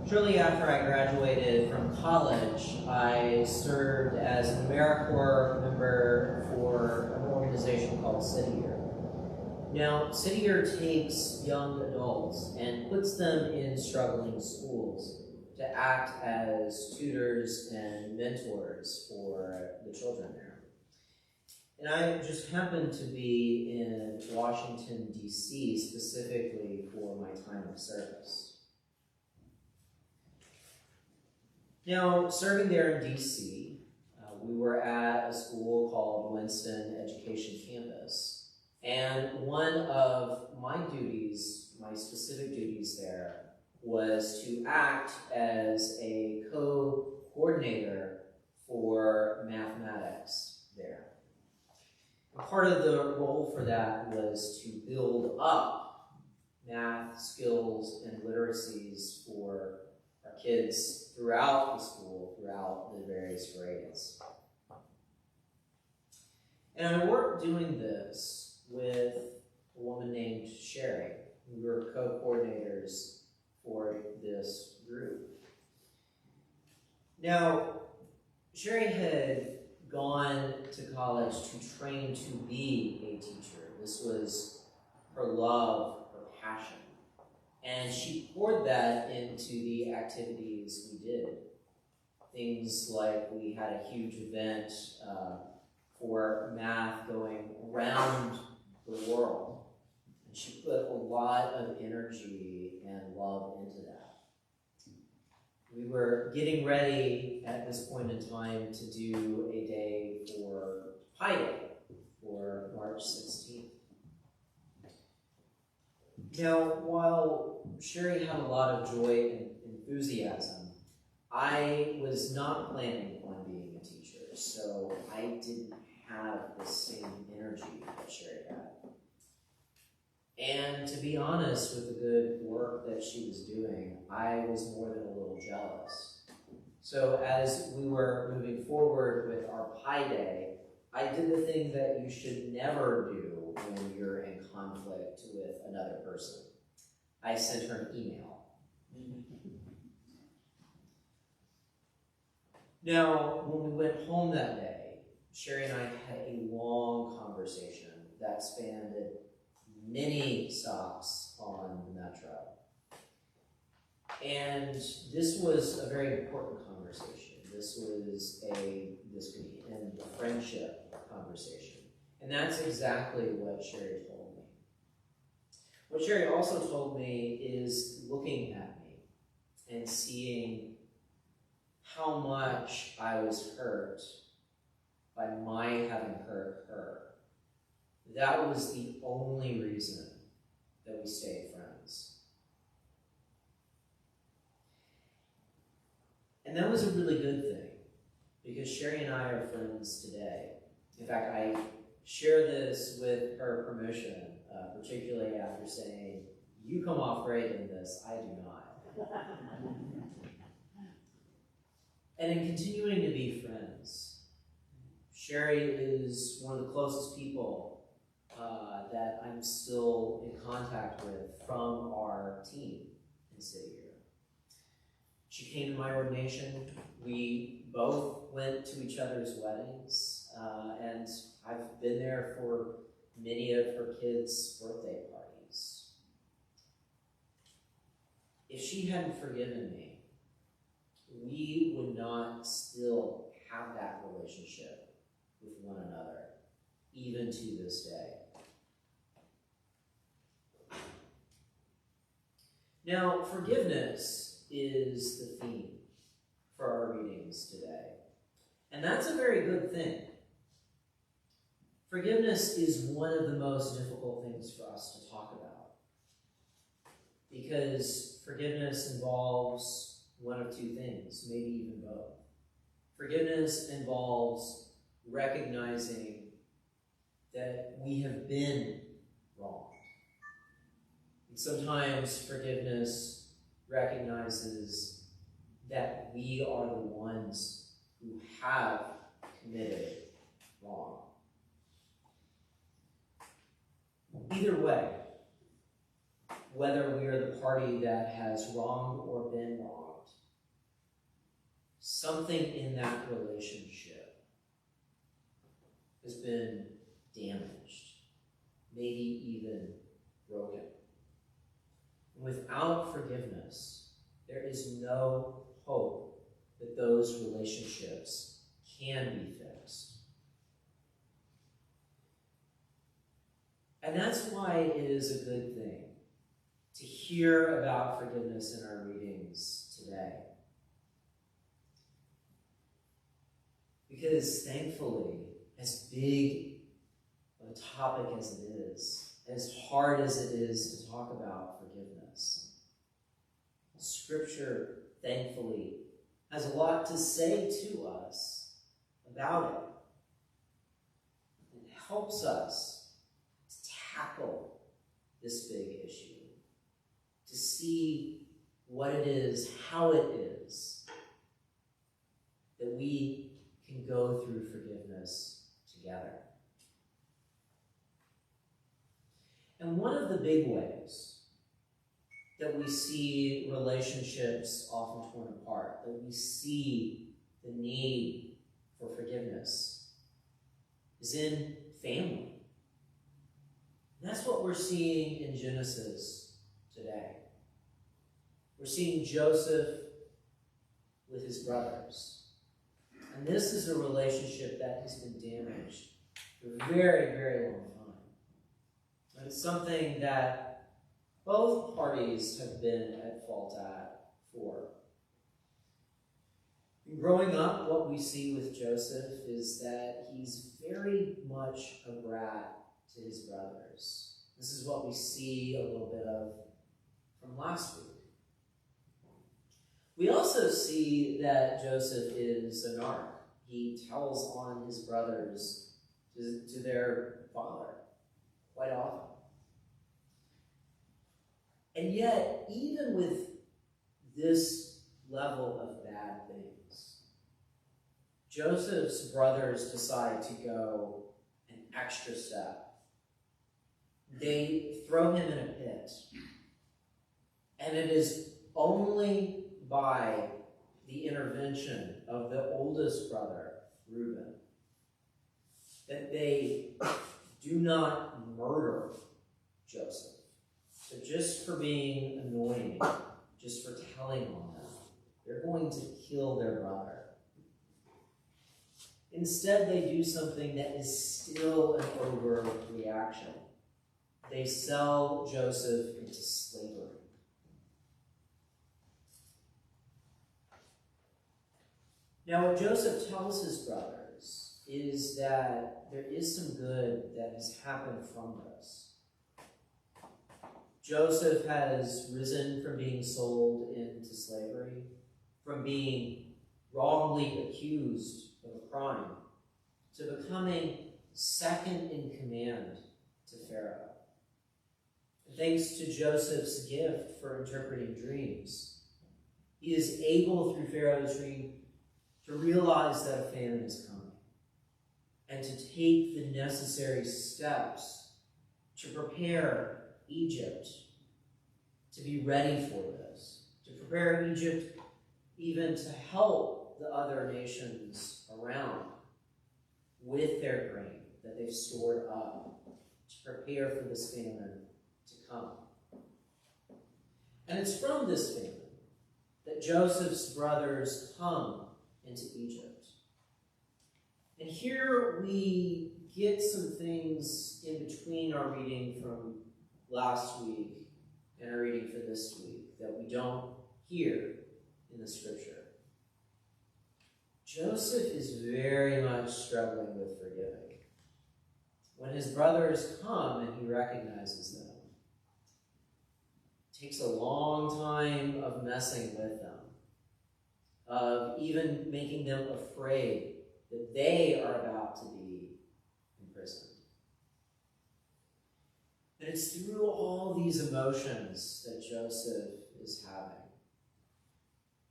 Shortly after I graduated from college, I served as an AmeriCorps member for an organization called City Year. Now, City Year takes young adults and puts them in struggling schools to act as tutors and mentors for the children there. And I just happened to be in Washington, D.C., specifically for my time of service. Now, serving there in D.C., we were at a school called Winston Education Campus. And one of my duties, my specific duties there, was to act as a co-coordinator for mathematics there. And part of the role for that was to build up math skills and literacies for our kids throughout the school, throughout the various grades. And I worked doing this with a woman named Sherry. We were co-coordinators for this group. Now, Sherry had gone to college to train to be a teacher. This was her love, her passion. And she poured that into the activities we did. Things like we had a huge event for math going around the world. And she put a lot of energy and love into that. We were getting ready at this point in time to do a day for Pi Day for March 16th. Now, while Sherry had a lot of joy and enthusiasm, I was not planning on being a teacher, so I didn't have the same energy that Sherry had. And to be honest, with the good work that she was doing, I was more than a little jealous. So as we were moving forward with our Pi Day, I did the thing that you should never do when you're in conflict with another person. I sent her an email. Now, when we went home that day, Sherry and I had a long conversation that spanned many stops on the metro. And this was a very important conversation. This could end a friendship conversation. And that's exactly what Sherry told me. What Sherry also told me is looking at me and seeing how much I was hurt by my having hurt her. That was the only reason that we stayed friends. And that was a really good thing, because Sherry and I are friends today. In fact, I share this with her permission, particularly after saying, "You come off great in this, I do not." And in continuing to be friends, Sherry is one of the closest people that I'm still in contact with from our team in City Year. She came to my ordination. We both went to each other's weddings, and I've been there for many of her kids' birthday parties. If she hadn't forgiven me, we would not still have that relationship with one another, even to this day. Now, forgiveness is the theme for our readings today. And that's a very good thing. Forgiveness is one of the most difficult things for us to talk about, because forgiveness involves one of two things, maybe even both. Forgiveness involves recognizing that we have been wronged. And sometimes forgiveness recognizes that we are the ones who have committed wrong. Either way, whether we are the party that has wronged or been wronged, something in that relationship has been damaged, maybe even broken. Without forgiveness, there is no hope that those relationships can be fixed. And that's why it is a good thing to hear about forgiveness in our readings today. Because thankfully, as big of a topic as it is, as hard as it is to talk about forgiveness, Scripture, thankfully, has a lot to say to us about it. It helps us to tackle this big issue, to see what it is, how it is, that we can go through forgiveness together. And one of the big ways that we see relationships often torn apart, that we see the need for forgiveness, is in family. And that's what we're seeing in Genesis today. We're seeing Joseph with his brothers. And this is a relationship that has been damaged for a very, very long time. And it's something that both parties have been at fault for. And growing up, what we see with Joseph is that he's very much a brat to his brothers. This is what we see a little bit of from last week. We also see that Joseph is a narc. He tells on his brothers to their father quite often. And yet, even with this level of bad things, Joseph's brothers decide to go an extra step. They throw him in a pit. And it is only by the intervention of the oldest brother, Reuben, that they do not murder Joseph. So just for being annoying, just for telling on them, they're going to kill their brother. Instead, they do something that is still an overreaction. They sell Joseph into slavery. Now, what Joseph tells his brothers is that there is some good that has happened from this. Joseph has risen from being sold into slavery, from being wrongly accused of a crime, to becoming second in command to Pharaoh. Thanks to Joseph's gift for interpreting dreams, he is able, through Pharaoh's dream, to realize that a famine is coming and to take the necessary steps to prepare Egypt to be ready for this, to prepare Egypt even to help the other nations around with their grain that they've stored up to prepare for this famine to come. And it's from this famine that Joseph's brothers come into Egypt. And here we get some things in between our reading from last week and our reading for this week that we don't hear in the scripture. Joseph is very much struggling with forgiving. When his brothers come and he recognizes them, it takes a long time of messing with them, of even making them afraid that they are about to be imprisoned. And it's through all these emotions that Joseph is having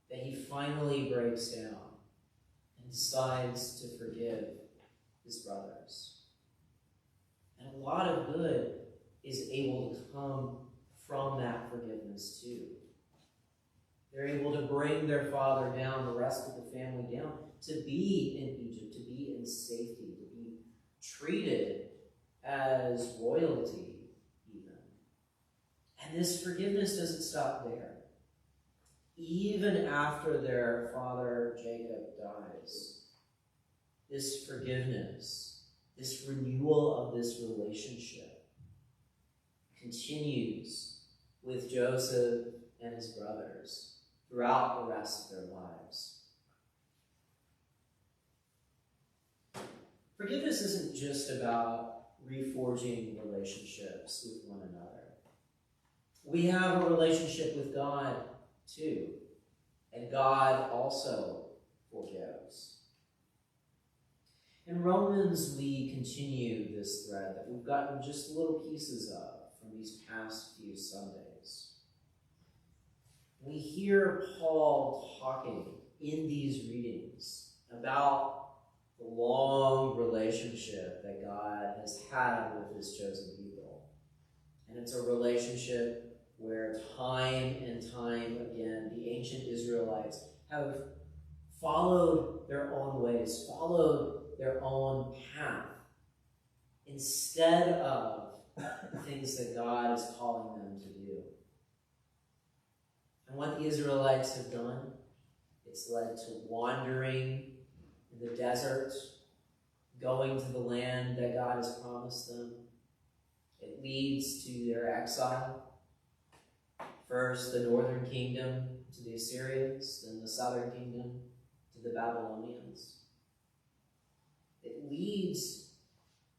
that he finally breaks down and decides to forgive his brothers. And a lot of good is able to come from that forgiveness too. They're able to bring their father down, the rest of the family down, to be in Egypt, to be in safety, to be treated as royalty even. And this forgiveness doesn't stop there. Even after their father Jacob dies, this forgiveness, this renewal of this relationship continues with Joseph and his brothers throughout the rest of their lives. Forgiveness isn't just about reforging relationships with one another. We have a relationship with God too, and God also forgives. In Romans, we continue this thread that we've gotten just little pieces of from these past few Sundays. We hear Paul talking in these readings about the long relationship that God has had with his chosen people. And it's a relationship where time and time again, the ancient Israelites have followed their own ways, followed their own path, instead of the things that God is calling them to do. And what the Israelites have done, it's led to wandering in the desert, going to the land that God has promised them. It leads to their exile. First, the northern kingdom to the Assyrians, then the southern kingdom to the Babylonians. It leads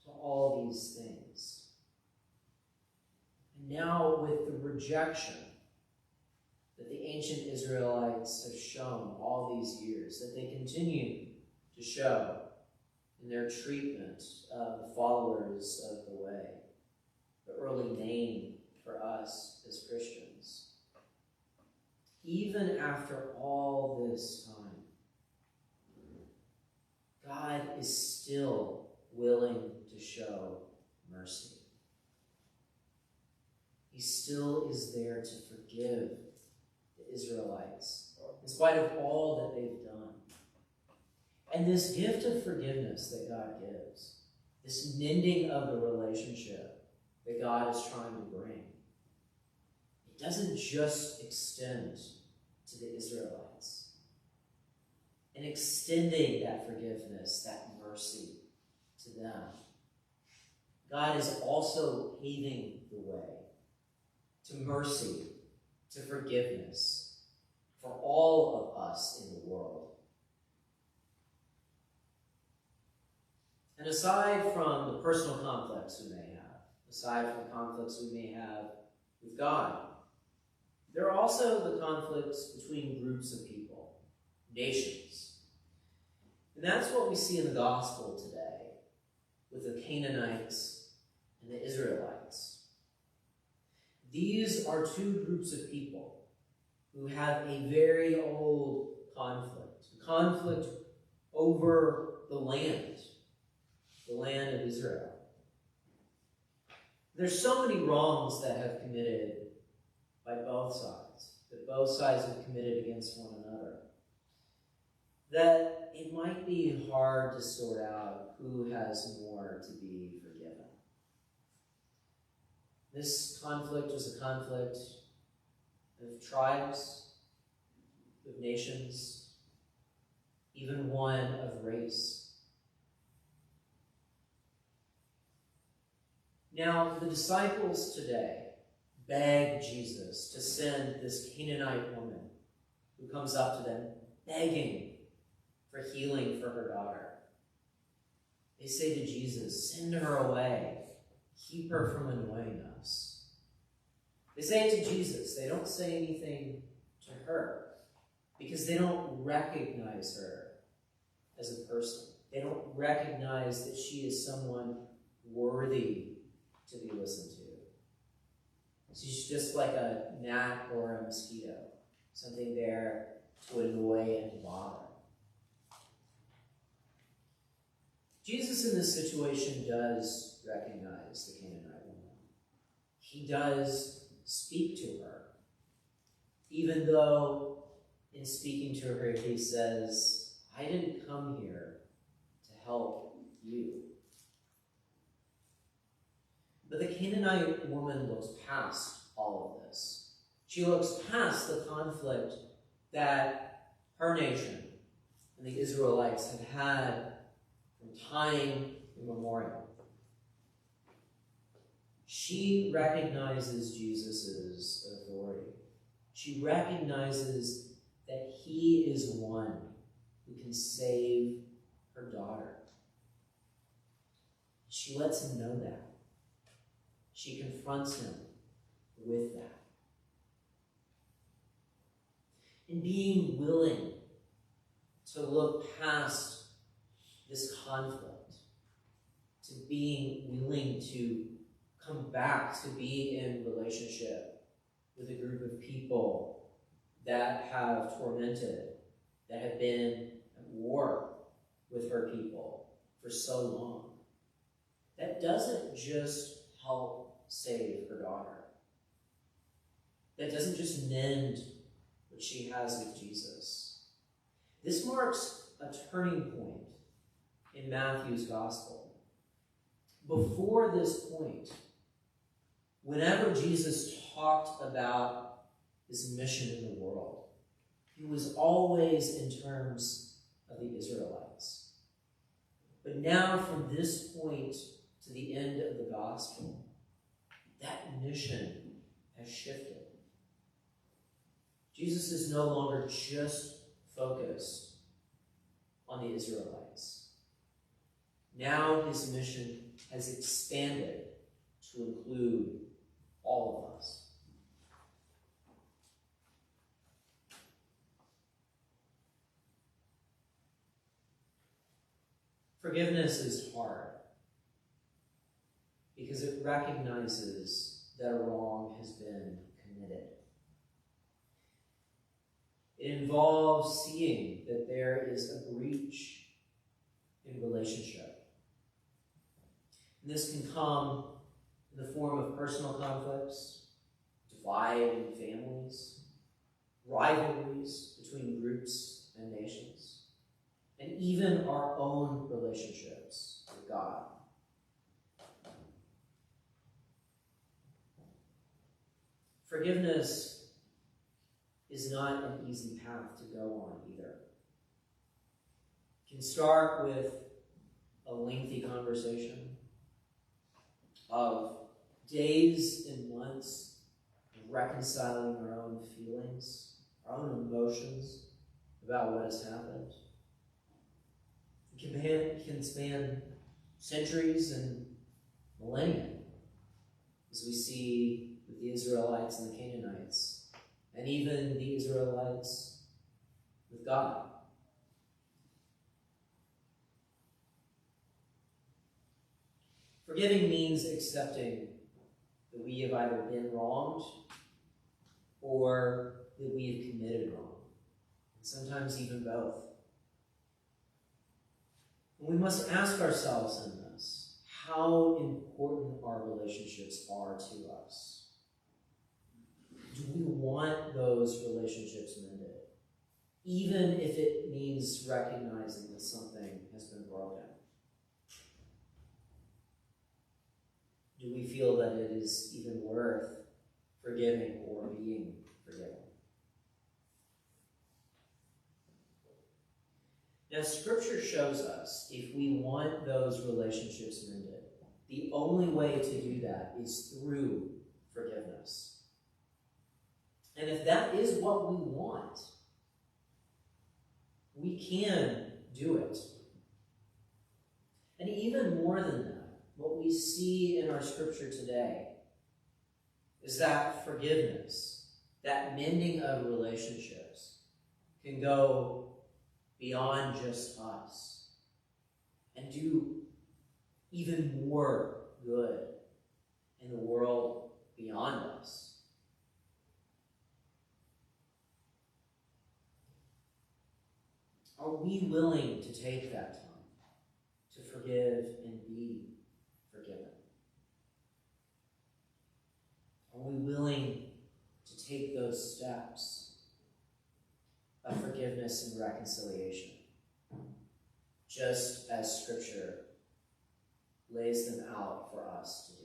to all these things. And now, with the rejection that the ancient Israelites have shown all these years, that they continue to show in their treatment of the followers of the way, the early name for us as Christians. Even after all this time, God is still willing to show mercy. He still is there to forgive the Israelites, in spite of all that they've done. And this gift of forgiveness that God gives, this mending of the relationship that God is trying to bring, it doesn't just extend to the Israelites. And extending that forgiveness, that mercy to them, God is also paving the way to mercy, to forgiveness for all of us in the world. And aside from the personal conflicts we may have, aside from the conflicts we may have with God, there are also the conflicts between groups of people, nations. And that's what we see in the gospel today with the Canaanites and the Israelites. These are two groups of people who have a very old conflict, a conflict over the land of Israel. There's so many wrongs that have committed by both sides, that both sides have committed against one another, that it might be hard to sort out who has more to be forgiven. This conflict was a conflict of tribes, of nations, even one of race. Now, the disciples today beg Jesus to send this Canaanite woman who comes up to them begging for healing for her daughter. They say to Jesus, send her away. Keep her from annoying us. They say it to Jesus. They don't say anything to her because they don't recognize her as a person. They don't recognize that she is someone worthy to be listened to. She's just like a gnat or a mosquito, something there to annoy and bother. Jesus in this situation does recognize the Canaanite woman. He does speak to her, even though in speaking to her he says, I didn't come here to help you. But the Canaanite woman looks past all of this. She looks past the conflict that her nation and the Israelites had from time immemorial. She recognizes Jesus' authority. She recognizes that he is one who can save her daughter. She lets him know that. She confronts him with that. In being willing to look past this conflict, to being willing to come back to be in relationship with a group of people that have tormented, that have been at war with her people for so long. That doesn't just help save her daughter. That doesn't just mend what she has with Jesus. This marks a turning point in Matthew's gospel. Before this point, whenever Jesus talked about his mission in the world, he was always in terms of the Israelites. But now, from this point to the end of the gospel, that mission has shifted. Jesus is no longer just focused on the Israelites. Now his mission has expanded to include all of us. Forgiveness is hard because it recognizes that a wrong has been committed. It involves seeing that there is a breach in relationship. And this can come in the form of personal conflicts, divide in families, rivalries between groups and nations, and even our own relationships with God. Forgiveness is not an easy path to go on either. It can start with a lengthy conversation of days and months of reconciling our own feelings, our own emotions about what has happened. It can span centuries and millennia, as we see with the Israelites and the Canaanites, and even the Israelites with God. Forgiving means accepting that we have either been wronged or that we have committed wrong, and sometimes even both. And we must ask ourselves in this, how important our relationships are to us. Do we want those relationships mended, even if it means recognizing that something has been broken? Do we feel that it is even worth forgiving or being forgiven? Now, Scripture shows us if we want those relationships mended, the only way to do that is through forgiveness. And if that is what we want, we can do it. And even more than that, what we see in our scripture today is that forgiveness, that mending of relationships, can go beyond just us and do even more good in the world beyond us. Are we willing to take that time to forgive and be forgiven? Are Are we willing to take those steps of forgiveness and reconciliation, just as Scripture lays them out for us to